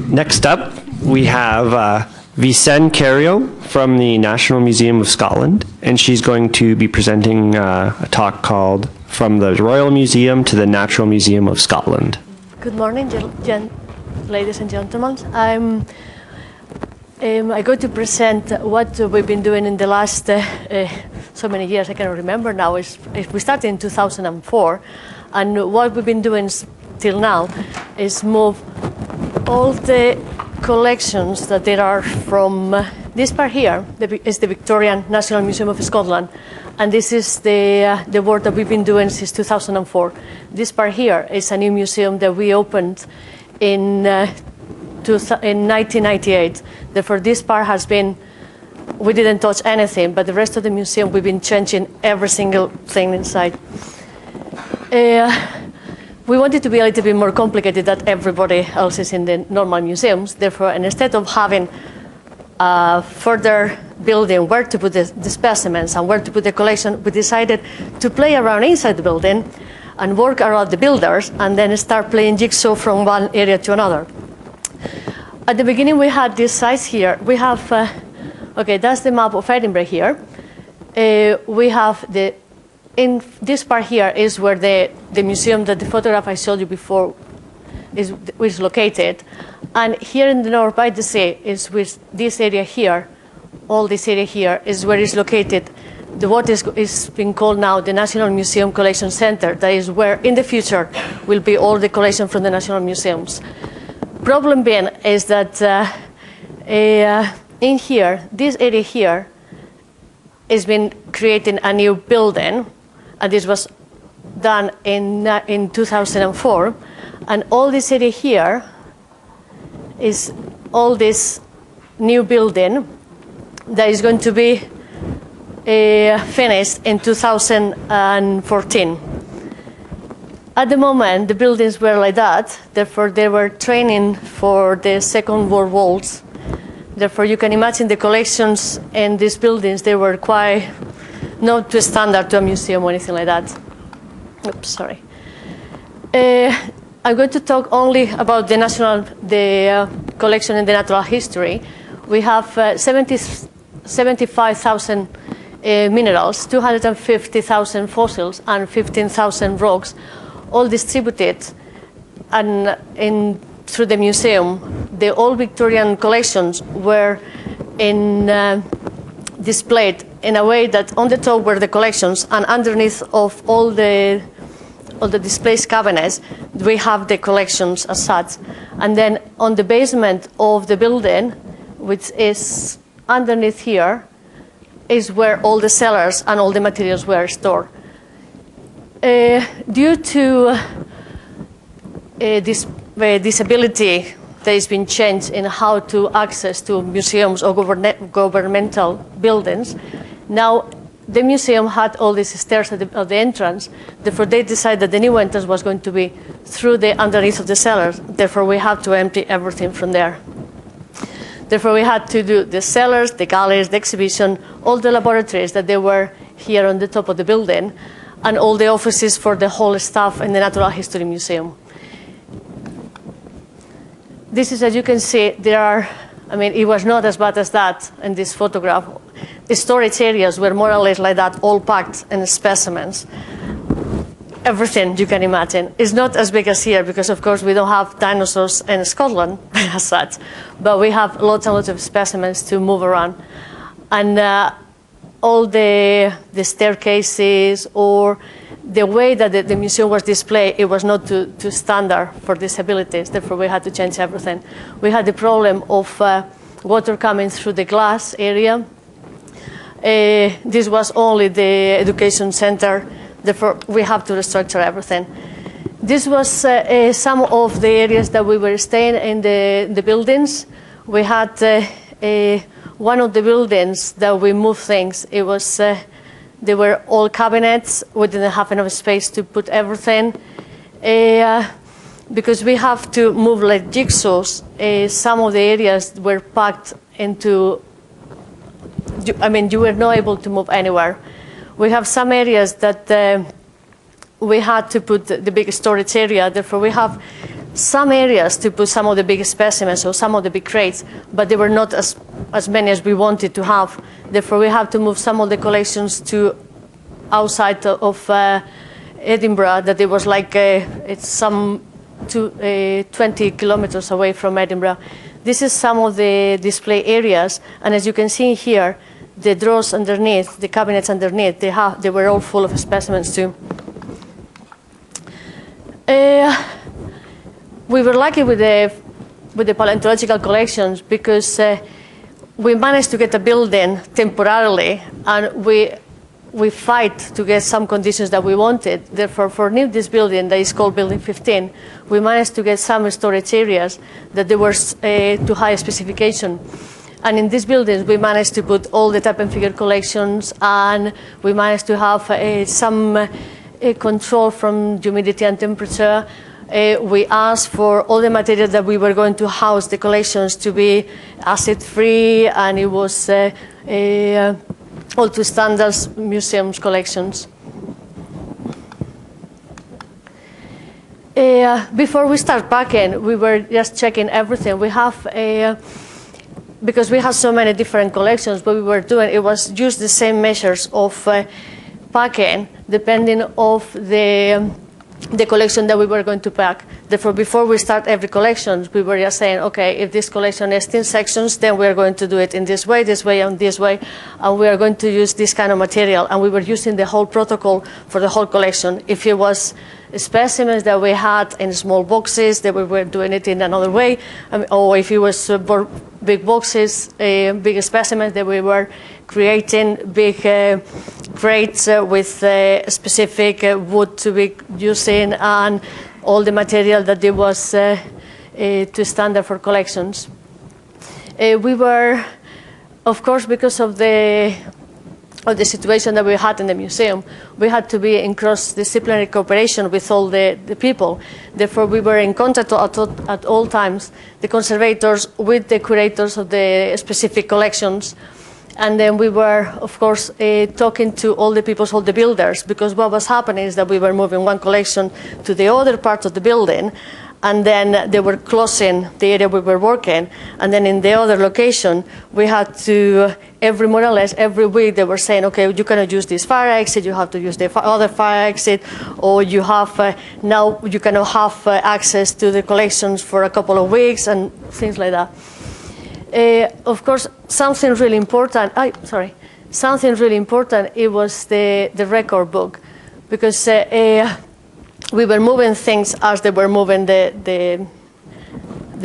Next up, we have Vicen Carrió from the National Museum of Scotland, and she's going to be presenting a talk called From the Royal Museum to the Natural Museum of Scotland. Good morning, ladies and gentlemen. I'm going to present what we've been doing in the last so many years. I cannot remember now. We started in 2004, and what we've been doing till now is move all the collections that there are from this part here is the Victorian National Museum of Scotland, and this is the work that we've been doing since 2004. This part here is a new museum that we opened in 1998. Therefore, this part has been, we didn't touch anything, but the rest of the museum we've been changing every single thing inside. We wanted to be a little bit more complicated than everybody else is in the normal museums. Therefore, and instead of having a further building where to put the specimens and where to put the collection, we decided to play around inside the building and work around the builders and then start playing jigsaw from one area to another. At the beginning, we had this size here. We have, okay, that's the map of Edinburgh here. We have in this part here is where the museum that the photograph I showed you before is located. And here in the north by the sea is with this area here, all this area here is where it's located. What is being called now the National Museum Collection Center. That is where in the future will be all the collection from the national museums. Problem being is that in here, this area here has been creating a new building, and this was done in 2004. And all this area here is all this new building that is going to be finished in 2014. At the moment, the buildings were like that. Therefore, they were training for the Second World War. Therefore, you can imagine the collections in these buildings, they were quite not to standard to a museum or anything like that. Oops, sorry. I'm going to talk only about the collection in the natural history. We have 75,000 minerals, 250,000 fossils, and 15,000 rocks, all distributed and through the museum. The old Victorian collections were displayed in a way that on the top were the collections, and underneath of all the display cabinets, we have the collections as such. And then on the basement of the building, which is underneath here, is where all the cellars and all the materials were stored. Due to this disability that has been changed in how to access to museums or governmental buildings, now the museum had all these stairs at the entrance. Therefore, they decided that the new entrance was going to be through the underneath of the cellars. Therefore, we had to empty everything from there. Therefore, we had to do the cellars, the galleries, the exhibition, all the laboratories that they were here on the top of the building, and all the offices for the whole staff in the Natural History Museum. This is, as you can see, there are, I mean, it was not as bad as that in this photograph. The storage areas were more or less like that, all packed in specimens. Everything you can imagine. It's not as big as here because, of course, we don't have dinosaurs in Scotland as such, but we have lots and lots of specimens to move around. And all the staircases or the way that the museum was displayed, it was not to standard for disabilities. Therefore, we had to change everything. We had the problem of water coming through the glass area. This was only the education center. Therefore, we have to restructure everything. This was some of the areas that we were staying in the buildings. We had one of the buildings that we moved things. It was they were all cabinets. We didn't have enough space to put everything. Because we have to move like jigsaws, some of the areas were packed into, I mean, you were not able to move anywhere. We have some areas that we had to put the big storage area. Therefore, we have some areas to put some of the big specimens or some of the big crates, but they were not as many as we wanted to have. Therefore, we have to move some of the collections to outside of Edinburgh, that it was like it's some 20 kilometers away from Edinburgh. This is some of the display areas, and as you can see here, the drawers underneath, the cabinets underneath, they were all full of specimens too. We were lucky with the paleontological collections because we managed to get a building temporarily, and we fight to get some conditions that we wanted. Therefore, for this building that is called Building 15, we managed to get some storage areas that they were to high specification. And in these buildings, we managed to put all the type and figure collections, and we managed to have some control from humidity and temperature. We asked for all the material that we were going to house the collections to be acid-free, and it was all to standards museums collections. Before we start packing, we were just checking everything. We have because we have so many different collections, what we were doing, it was use the same measures of packing depending of the collection that we were going to pack. Therefore, before we start every collection, we were just saying, okay, if this collection is 10 sections, then we are going to do it in this way, and this way, and we are going to use this kind of material. And we were using the whole protocol for the whole collection. If it was specimens that we had in small boxes, then we were doing it in another way. Or if it was big boxes, big specimens, then we were creating big crates with specific wood to be using and all the material that it was to standard for collections. We were, of course, because of the situation that we had in the museum, we had to be in cross-disciplinary cooperation with all the people. Therefore, we were in contact at all times, the conservators with the curators of the specific collections. And then we were, of course, talking to all the people, all the builders, because what was happening is that we were moving one collection to the other part of the building, and then they were closing the area we were working. And then in the other location, we had to, more or less every week, they were saying, okay, you cannot use this fire exit, you have to use the other fire exit, or you have, now you cannot have access to the collections for a couple of weeks, and things like that. Of course, something really important, it was the record book, because we were moving things as they were moving the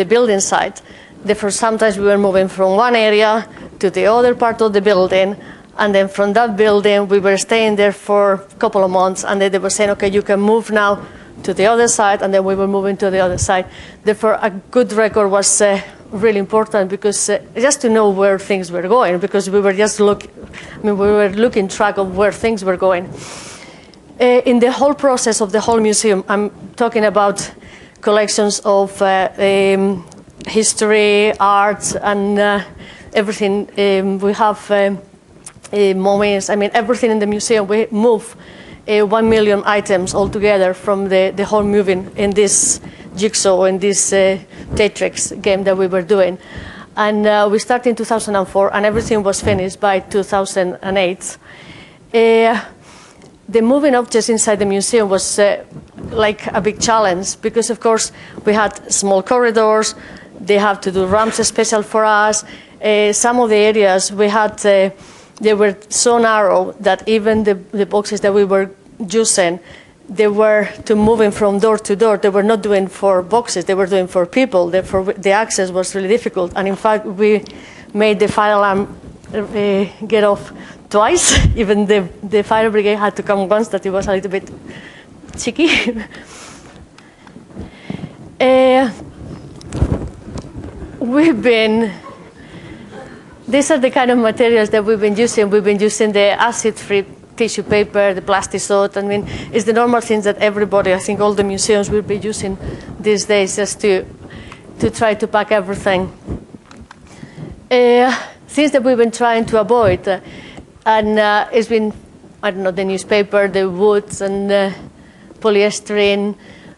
building site. Therefore, sometimes we were moving from one area to the other part of the building, and then from that building, we were staying there for a couple of months, and then they were saying, okay, you can move now to the other side, and then we were moving to the other side. Therefore, a good record was really important, because just to know where things were going, because we were just we were looking track of where things were going. In the whole process of the whole museum, I'm talking about collections of history, art, and everything. We have mummies. I mean, everything in the museum. We move 1 million items altogether from the whole moving in this jigsaw, in this Tetrix game that we were doing. And we started in 2004, and everything was finished by 2008. The moving objects inside the museum was like a big challenge, because, of course, we had small corridors. They have to do ramps special for us. Some of the areas we had, they were so narrow that even the boxes that we were using, they were to moving from door to door. They were not doing for boxes, they were doing for people. Therefore, the access was really difficult. And in fact, we made the fire alarm get off twice. Even the fire brigade had to come once, that it was a little bit tricky. These are the kind of materials that we've been using. We've been using the acid-free tissue paper, the plastisode. I mean, it's the normal things that everybody, I think all the museums will be using these days, just to try to pack everything. Things that we've been trying to avoid, and it's been, I don't know, the newspaper, the woods, and polyester,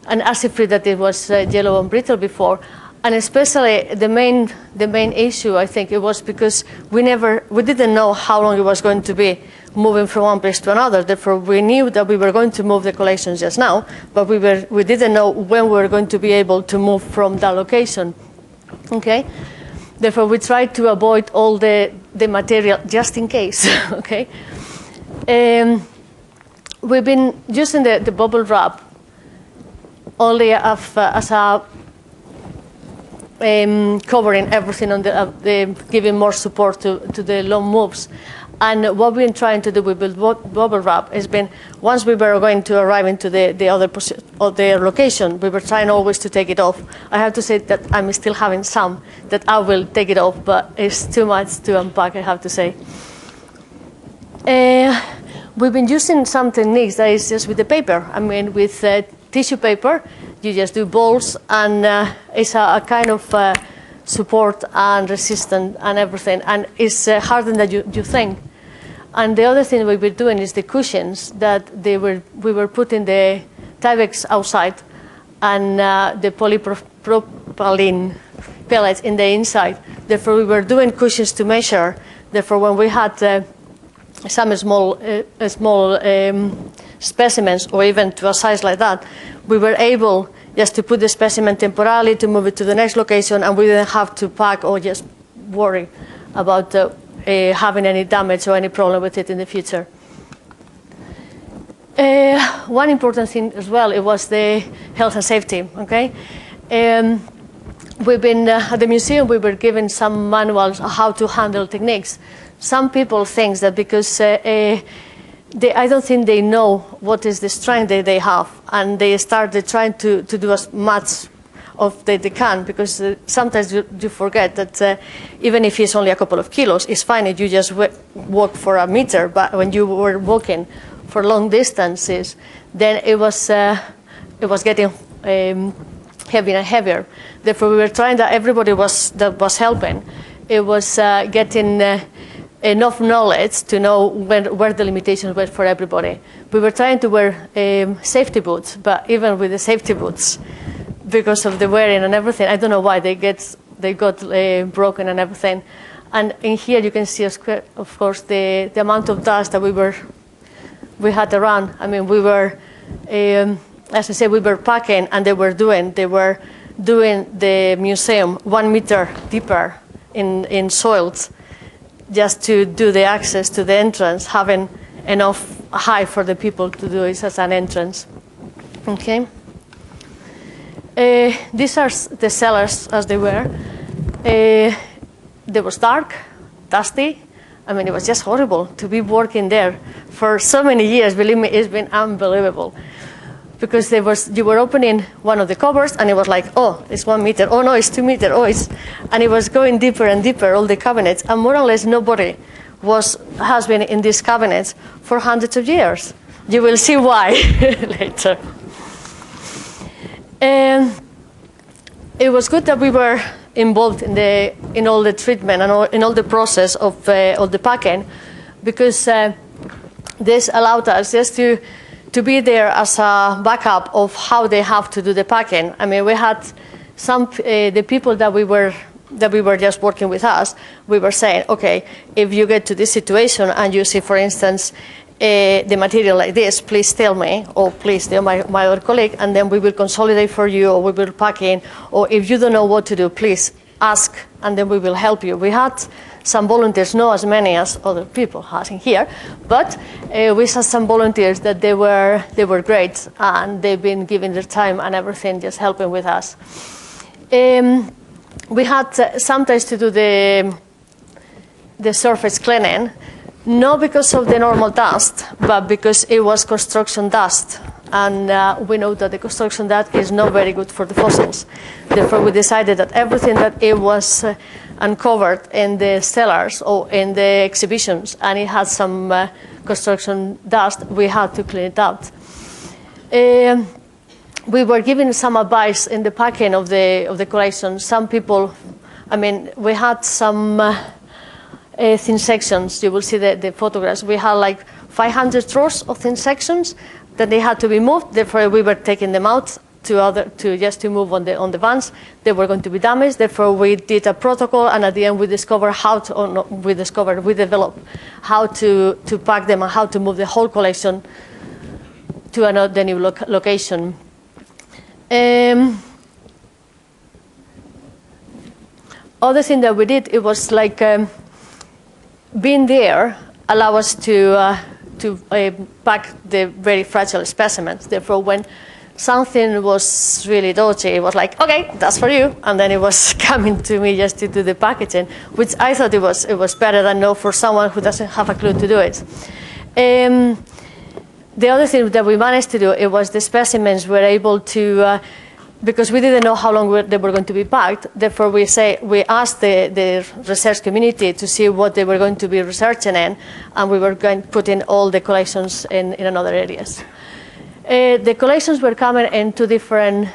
and acid-free that it was yellow and brittle before. And especially the main issue, I think, it was because we didn't know how long it was going to be moving from one place to another. Therefore, we knew that we were going to move the collections just now, but we didn't know when we were going to be able to move from that location. Okay. Therefore, we tried to avoid all the material just in case. Okay. We've been using the bubble wrap only as a covering everything on giving more support to the long moves. And what we've been trying to do with bubble wrap has been, once we were going to arrive into the other location, we were trying always to take it off. I have to say that I'm still having some that I will take it off, but it's too much to unpack, I have to say. We've been using some techniques that is just with the paper. I mean, with tissue paper, you just do balls, and it's a kind of support and resistant and everything, and it's harder than you think. And the other thing we've been doing is the cushions that we were putting the Tyvex outside and the polypropylene pellets in the inside. Therefore, we were doing cushions to measure. Therefore, when we had some small specimens, or even to a size like that, we were able just to put the specimen temporarily, to move it to the next location, and we didn't have to pack or just worry about having any damage or any problem with it in the future. One important thing as well, it was the health and safety. Okay, we've been at the museum. We were given some manuals on how to handle techniques. Some people think that because I don't think they know what is the strength that they have, and they started trying to do as much of they can, because sometimes you forget that even if it's only a couple of kilos, it's fine if you just walk for a meter, but when you were walking for long distances, then it was getting heavier and heavier. Therefore, we were trying that everybody that was helping. It was getting enough knowledge to know where the limitations were for everybody. We were trying to wear safety boots, but even with the safety boots, because of the wearing and everything, I don't know why they got broken and everything. And in here you can see, of course, the amount of dust that we had around. I mean, we were, as I said, we were packing, and they were doing the museum 1 meter deeper in soils, just to do the access to the entrance, having enough height for the people to do it as an entrance. Okay. These are the cellars as they were. They was dark, dusty. I mean, it was just horrible to be working there for so many years. Believe me, it's been unbelievable. Because you were opening one of the cupboards, and it was like, oh, it's 1 meter. Oh no, it's 2 meters. Oh, and it was going deeper and deeper, all the cabinets. And more or less nobody has been in these cabinets for hundreds of years. You will see why later. And it was good that we were involved in all the treatment and in all the process of the packing, because this allowed us just to be there as a backup of how they have to do the packing. I mean, we had the people that we were just working with us. We were saying, okay, if you get to this situation and you see, for instance, the material like this, please tell me, or please tell my other colleague, and then we will consolidate for you, or we will pack in, or if you don't know what to do, please ask, and then we will help you. We had some volunteers, not as many as other people has in here, but we had some volunteers that they were great, and they've been giving their time and everything, just helping with us. We had sometimes to do the surface cleaning, not because of the normal dust, but because it was construction dust. And we know that the construction dust is not very good for the fossils. Therefore, we decided that everything that it was uncovered in the cellars or in the exhibitions, and it had some construction dust, we had to clean it out. We were given some advice in the packing of the collection. Some people, I mean, we had some thin sections. You will see the photographs. We had like 500 rows of thin sections that they had to be moved. Therefore, we were taking them out to move on the vans. They were going to be damaged. Therefore, we did a protocol, and at the end, we developed how to pack them and how to move the whole collection to the new location. Other thing that we did, it was like being there allow us to pack the very fragile specimens. Therefore, when something was really dodgy, it was like, okay, that's for you, and then it was coming to me just to do the packaging, which I thought it was better than no for someone who doesn't have a clue to do it. The other thing that we managed to do, it was the specimens were able to, because we didn't know how long they were going to be packed, therefore we asked the research community to see what they were going to be researching in, and we were going to put in all the collections in another areas. The collections were coming in two different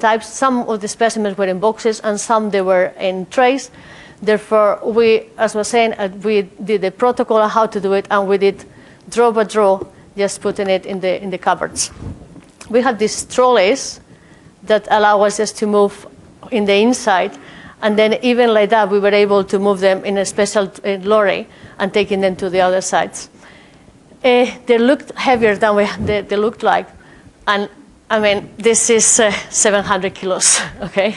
types. Some of the specimens were in boxes, and some they were in trays. Therefore, as I was saying, we did the protocol on how to do it, and we did draw by draw, just putting it in the cupboards. We had these trolleys that allow us just to move in the inside, and then even like that, we were able to move them in a special lorry and taking them to the other sides. They looked heavier than they looked like, and I mean, this is 700 kilos, okay?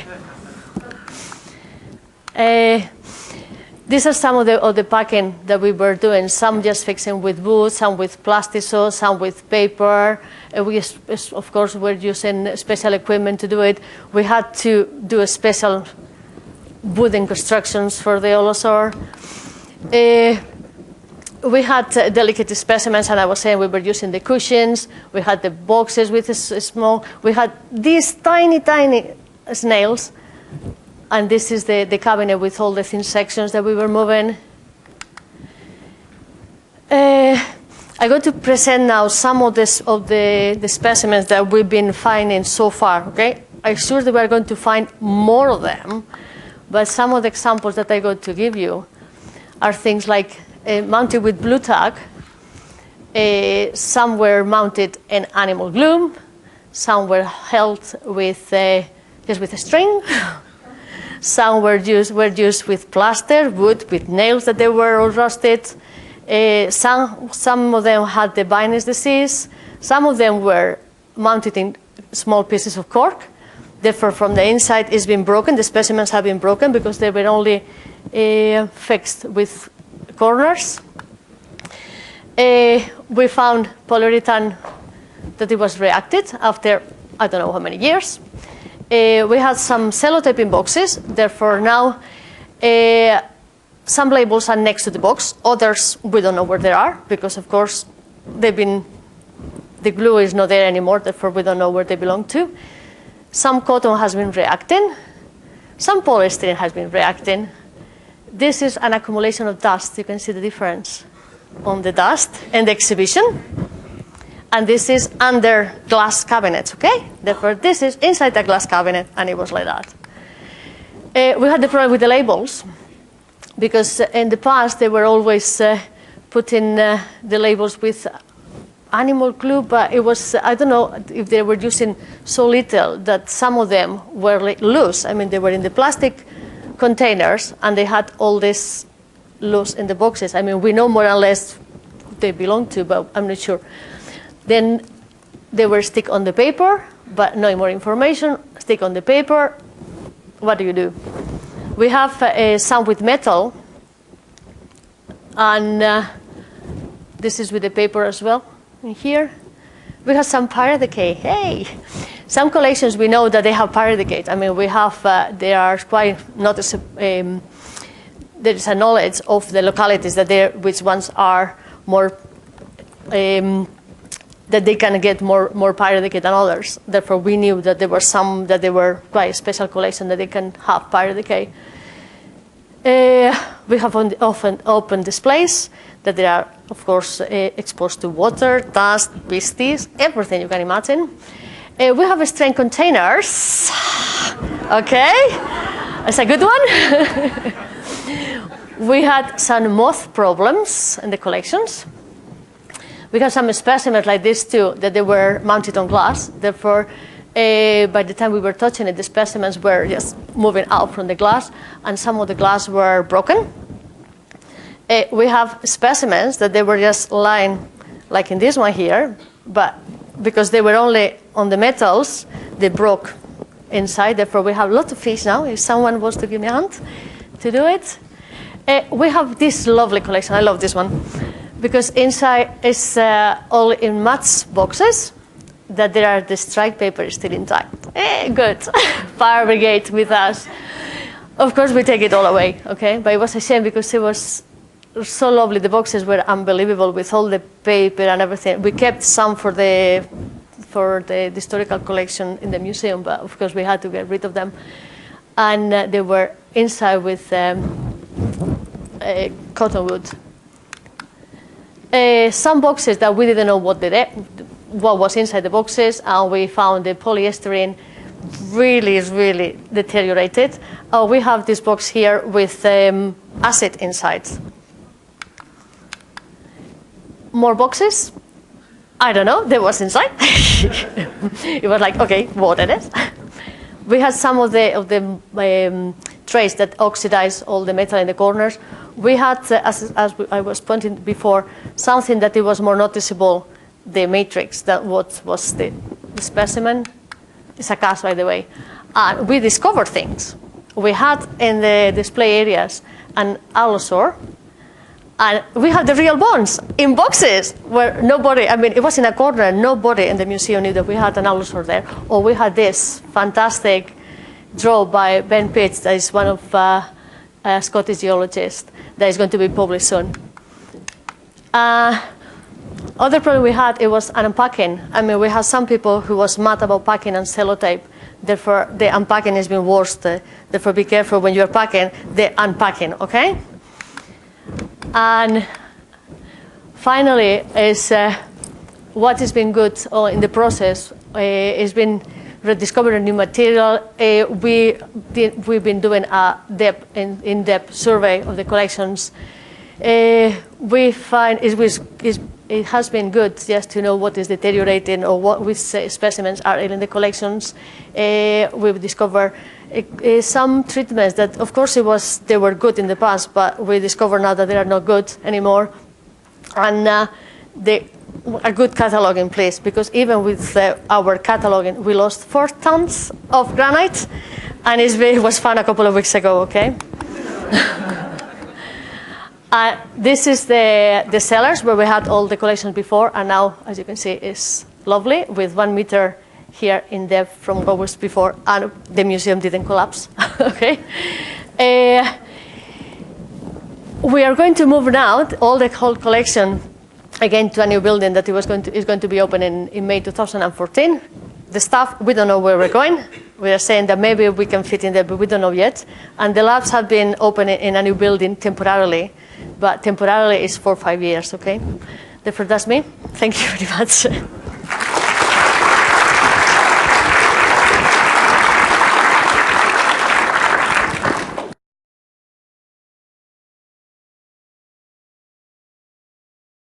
These are some of the packing that we were doing. Some just fixing with wood, some with plastisol, some with paper. We, of course, were using special equipment to do it. We had to do a special wooden constructions for the holosaur. We had delicate specimens, and I was saying we were using the cushions. We had the boxes with small. We had these tiny, tiny snails. And this is the cabinet with all the thin sections that we were moving. I'm going to present now some of the specimens that we've been finding so far. Okay, I'm sure that we're going to find more of them, but some of the examples that I'm going to give you are things like mounted with blue tack. Some were mounted in animal glue. Some were held with just with a string. Some were used with plaster, wood, with nails that they were all rusted. Some of them had the Vine's disease. Some of them were mounted in small pieces of cork. Therefore, from the inside, it's been broken. The specimens have been broken because they were only fixed with corners. We found polyurethane that it was reacted after I don't know how many years. We had some sellotape in boxes. Therefore, now some labels are next to the box. Others, we don't know where they are because, of course, the glue is not there anymore. Therefore, we don't know where they belong to. Some cotton has been reacting. Some polystyrene has been reacting. This is an accumulation of dust. You can see the difference on the dust and the exhibition. And this is under glass cabinets, okay? Therefore, this is inside the glass cabinet, and it was like that. We had the problem with the labels, because in the past, they were always putting the labels with animal glue, but it was, I don't know if they were using so little that some of them were loose. I mean, they were in the plastic containers, and they had all this loose in the boxes. I mean, we know more or less who they belong to, but I'm not sure. Then they were stick on the paper, but no more information. Stick on the paper. What do you do? We have some with metal, and this is with the paper as well. In here, we have some pyridicate. Hey, some collections we know that they have pyridicate. I mean, we have they are quite noticeable. There is a knowledge of the localities that which ones are more. That they can get more pyridicate than others. Therefore, we knew that there were some that they were quite special collection that they can have pyridicate. We have often open displays that they are, of course, exposed to water, dust, beasties, everything you can imagine. We have strain containers. Okay, that's a good one. We had some moth problems in the collections. We have some specimens like this too, that they were mounted on glass. Therefore, By the time we were touching it, the specimens were just moving out from the glass, and some of the glass were broken. We have specimens that they were just lying, like in this one here, but because they were only on the metals, they broke inside. Therefore, we have a lot of fish now. If someone wants to give me a hand to do it. We have this lovely collection. I love this one. Because inside is all in mats boxes, that there are the strike paper still intact. Good. Fire brigade with us. Of course, we take it all away, okay? But it was a shame because it was so lovely. The boxes were unbelievable with all the paper and everything. We kept some for the historical collection in the museum, but of course we had to get rid of them. And they were inside with cottonwood. Some boxes that we didn't know what was inside the boxes, and we found the polystyrene really deteriorated. We have this box here with acid inside. More boxes? I don't know. There was inside. It was like, okay, what it is. We had some of the trays that oxidize all the metal in the corners. We had, as I was pointing before, something that it was more noticeable, the matrix, that what was the specimen. It's a cast, by the way. And we discovered things. We had in the display areas an allosaur, and we had the real bones in boxes where nobody, I mean, it was in a corner, nobody in the museum knew that we had an allosaur there. Or we had this fantastic draw by Ben Pitts, that is one of a Scottish geologist, that is going to be published soon. Other problem we had, it was an unpacking. I mean, we had some people who was mad about packing and sellotape. Therefore, the unpacking has been worse. Therefore, be careful when you're packing, the unpacking, okay? And finally, is what has been good in the process has been rediscovering new material. We've been doing a in-depth survey of the collections. We find it has been good just to know what is deteriorating or what which specimens are in the collections. We've discovered some treatments that, of course, they were good in the past, but we discover now that they are not good anymore. And a good cataloging, please, because even with our cataloging, we lost 4 tons of granite, and it was found a couple of weeks ago. Okay. This is the cellars where we had all the collections before, and now, as you can see, it's lovely with 1 meter here in depth from what was before, and the museum didn't collapse. Okay. We are going to move now all the whole collection again to a new building that is going to be open in May 2014. The staff, we don't know where we're going. We are saying that maybe we can fit in there, but we don't know yet. And the labs have been open in a new building temporarily, but temporarily is 4 or 5 years, okay? Therefore, that's me. Thank you very much.